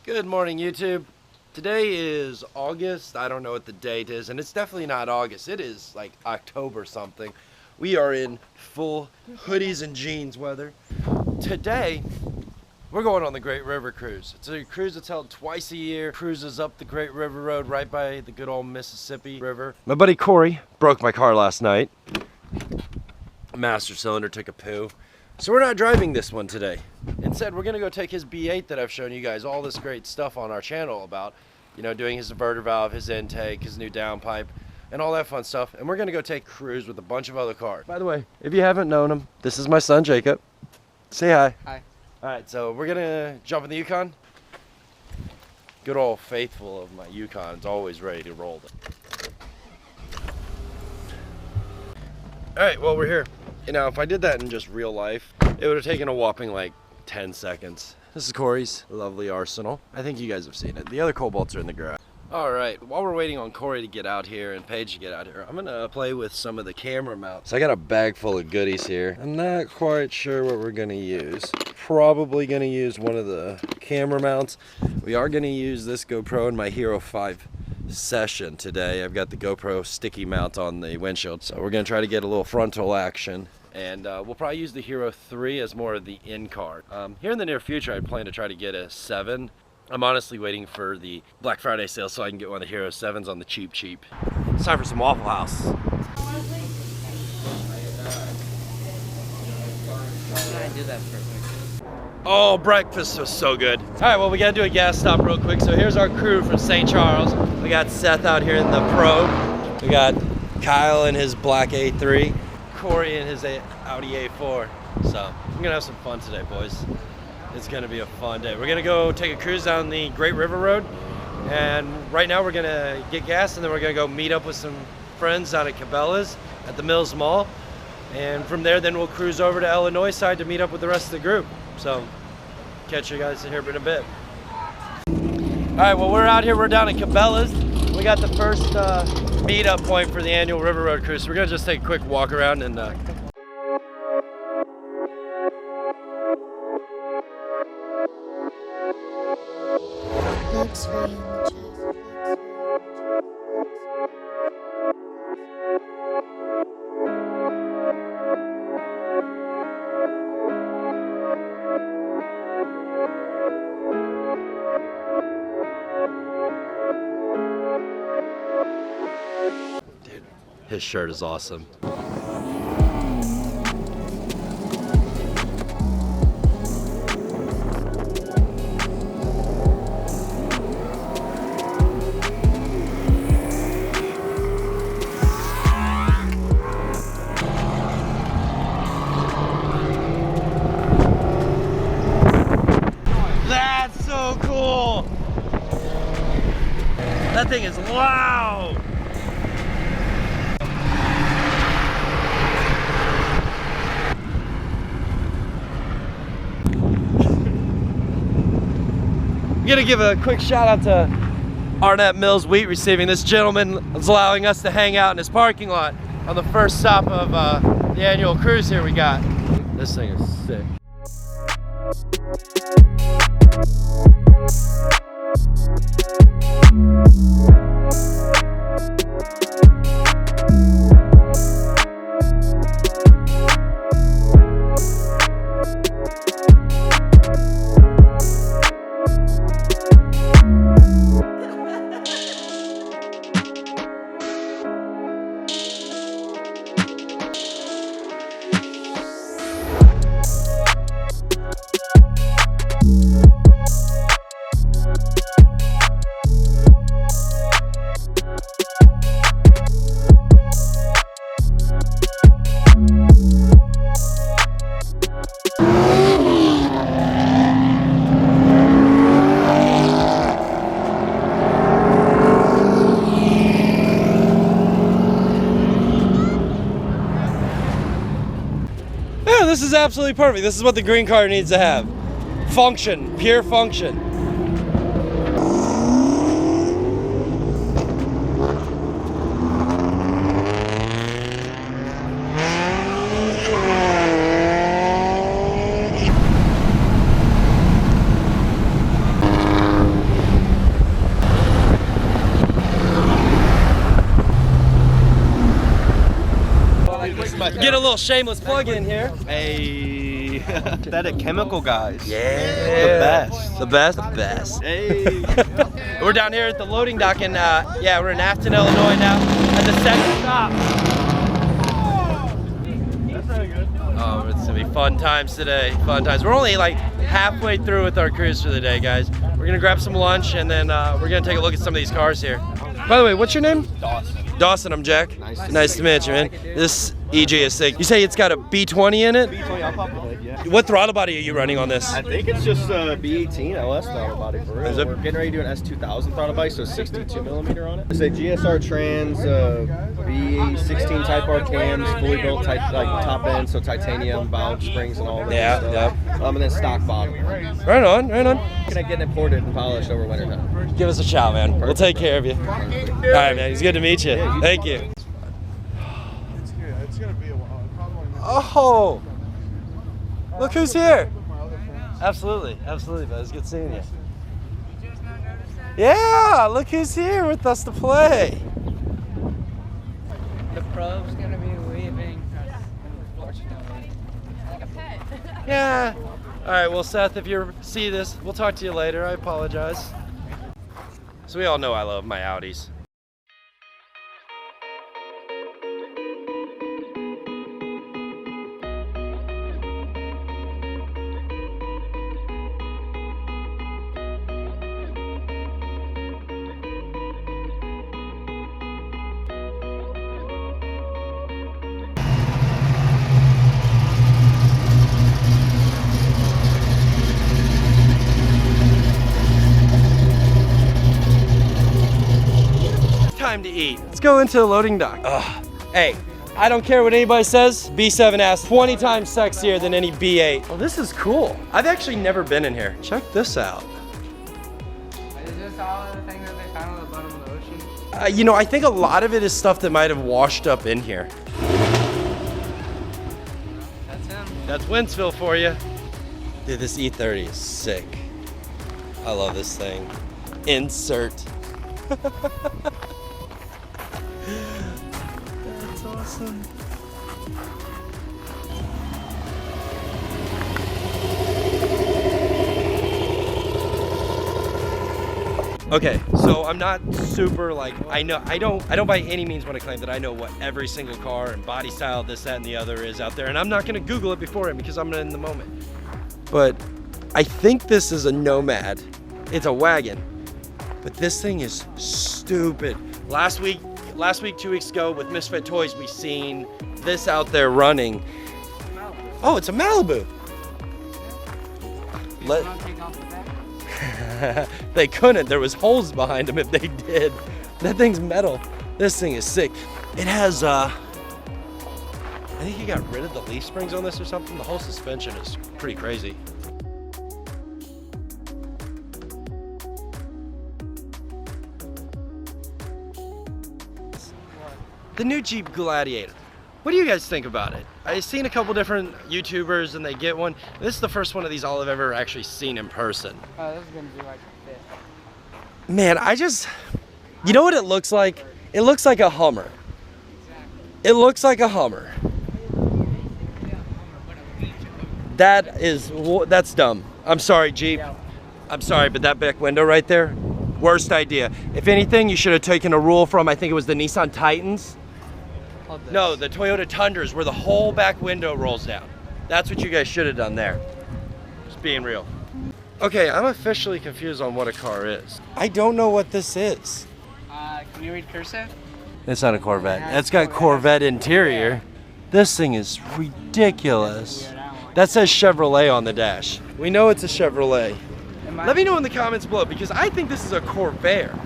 Good morning, YouTube. Today is August. I don't know what the date is, and it's definitely not August. It is like October something. We are in full hoodies and jeans weather. Today, we're going on the Great River Cruise. It's a cruise that's held twice a year. Cruises up the Great River Road right by the good old Mississippi River. My buddy Corey broke my car last night. Master cylinder took a poo. So we're not driving this one today. Instead, we're gonna go take his B8 that I've shown you guys all this great stuff on our channel about, you know, doing his diverter valve, his intake, his new downpipe, and all that fun stuff. And we're gonna go take a cruise with a bunch of other cars. By the way, if you haven't known him, this is my son, Jacob. Say hi. Hi. All right, so we're gonna jump in the Yukon. Good old faithful of my Yukon's always ready to roll it. All right, well, we're here. You know, if I did that in just real life, it would have taken a whopping like 10 seconds. This is Corey's lovely Arsenal. I think you guys have seen it. The other cobalts are in the garage. All right, while we're waiting on Corey to get out here and Paige to get out here, I'm gonna play with some of the camera mounts. So I got a bag full of goodies here. I'm not quite sure what we're gonna use. Probably gonna use one of the camera mounts. We are gonna use this GoPro in my Hero 5 session today. I've got the GoPro sticky mount on the windshield, so we're gonna try to get a little frontal action, and we'll probably use the Hero 3 as more of the in-car. Here in the near future, I plan to try to get a 7. I'm honestly waiting for the Black Friday sale so I can get one of the Hero 7s on the cheap. It's time for some Waffle House. Oh, breakfast was so good. All right, well, we gotta do a gas stop real quick. So here's our crew from St. Charles. We got Seth out here in the Probe. We got Kyle in his black A3. Corey in his Audi A4. So we're gonna have some fun today, boys. It's gonna be a fun day. We're gonna go take a cruise down the Great River Road. And right now we're gonna get gas, and then we're gonna go meet up with some friends out at Cabela's at the Mills Mall. And from there, then we'll cruise over to Illinois side to meet up with the rest of the group. So, catch you guys here in a bit. All right, well, we're out here. We're down at Cabela's. We got the first meetup point for the annual River Road Cruise. So we're gonna just take a quick walk around and Luxray in the chest. dude, his shirt is awesome. That's so cool! That thing is loud! I'm gonna give a quick shout out to Arnett Mills Wheat Receiving. This gentleman is allowing us to hang out in his parking lot on the first stop of the annual cruise here we got. This thing is sick. This is absolutely perfect. This is what the green car needs to have. Function, pure function. Get a little shameless plug in here. Hey, synthetic chemical guys. Yeah. The best. The best. Hey. We're down here at the loading dock in, yeah, we're in Grafton, Illinois now at the second stop. Oh, it's gonna be fun times today. Fun times. We're only like halfway through with our cruise for the day, guys. We're gonna grab some lunch and then we're gonna take a look at some of these cars here. By the way, what's your name? Dawson. Dawson, I'm Jack. Nice to meet you, man. This EJ is sick. You say it's got a B20 in it? B20, I'll pop the hood, yeah. What throttle body are you running on this? I think it's just a B18 LS throttle body for real. We're getting ready to do an S2000 throttle body, so 62mm on it. It's a GSR trans, B16 Type R cams, fully built like top end, so titanium valve springs and all that stuff. And then stock bottom. Right on, right on. Can I get it ported and polished over winter time? Give us a shout, man. We'll take care of you. All right, man. It's good to meet you. Thank you. It's gonna be a while. Probably Oh, look who's here. Absolutely, absolutely, but it's good seeing you. Yeah, look who's here with us to play. The pro's gonna be leaving, unfortunately. Like a pet. Yeah. All right, well, Seth, if you see this, we'll talk to you later. I apologize. So we all know I love my Audis. Time to eat. Let's go into the loading dock. Ugh. Hey, I don't care what anybody says. B7S 20 times sexier than any B8. Well, this is cool. I've actually never been in here. Check this out. Is this all of the things that they found on the bottom of the ocean? You know, I think a lot of it is stuff that might have washed up in here. That's him. That's Wentzville for you. Dude, this E30 is sick. I love this thing. Insert. That's awesome. Okay, so I'm not super like I don't by any means want to claim that I know what every single car and body style, this, that, and the other is out there, and I'm not gonna Google it beforehand because I'm not in the moment. But I think this is a Nomad. It's a wagon, but this thing is stupid. Last week, 2 weeks ago with Misfit Toys, we seen this out there running. Oh, it's a Malibu. They couldn't. There was holes behind them if they did. That thing's metal. This thing is sick. It has, I think he got rid of the leaf springs on this or something. The whole suspension is pretty crazy. The new Jeep Gladiator. What do you guys think about it? I've seen a couple different YouTubers and they get one. This is the first one of these I've ever actually seen in person. Oh, this is gonna be like a fit. Man, you know what it looks like? It looks like a Hummer. It looks like a Hummer. That's dumb. I'm sorry, Jeep. I'm sorry, but that back window right there, worst idea. If anything, you should have taken a rule from, I think it was the Nissan Titans. No, the Toyota Tundras, where the whole back window rolls down. That's what you guys should have done there. Just being real. Okay, I'm officially confused on what a car is. I don't know what this is. Can you read cursive? It's not a Corvette. It's got Corvette interior. This thing is ridiculous. That says Chevrolet on the dash. We know it's a Chevrolet. Let me know in the comments below because I think this is a Corvair.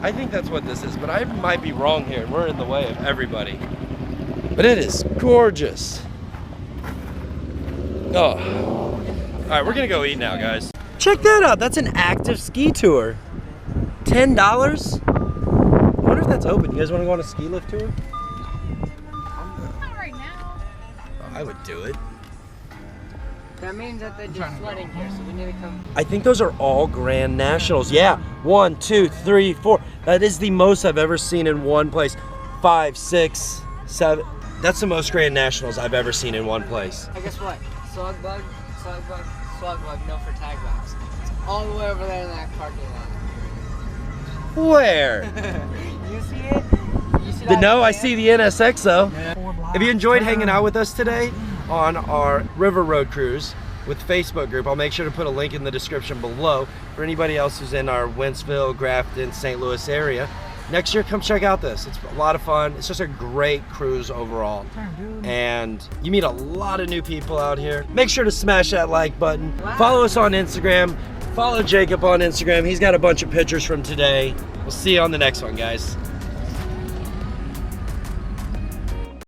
I think that's what this is, but I might be wrong here. We're in the way of everybody. But it is gorgeous. Oh. All right, we're gonna go eat now, guys. Check that out. That's an active ski tour. $10? I wonder if that's open. You guys want to go on a ski lift tour? Not right now. I would do it. That means that they're just flooding here, so we need to come. I think those are all Grand Nationals. Yeah, 1, 2, 3, 4. That is the most I've ever seen in one place. 5, 6, 7. That's the most Grand Nationals I've ever seen in one place. And guess what? Slug bug, no for tag box. It's all the way over there in that parking lot. Where? You see it? You see that? No, I see the NSX though. If you enjoyed hanging out with us today on our River Road Cruise with Facebook group, I'll make sure to put a link in the description below for anybody else who's in our Wentzville, Grafton, St. Louis area. Next year, come check out this. It's a lot of fun. It's just a great cruise overall. And you meet a lot of new people out here. Make sure to smash that like button. Follow us on Instagram. Follow Jacob on Instagram. He's got a bunch of pictures from today. We'll see you on the next one, guys.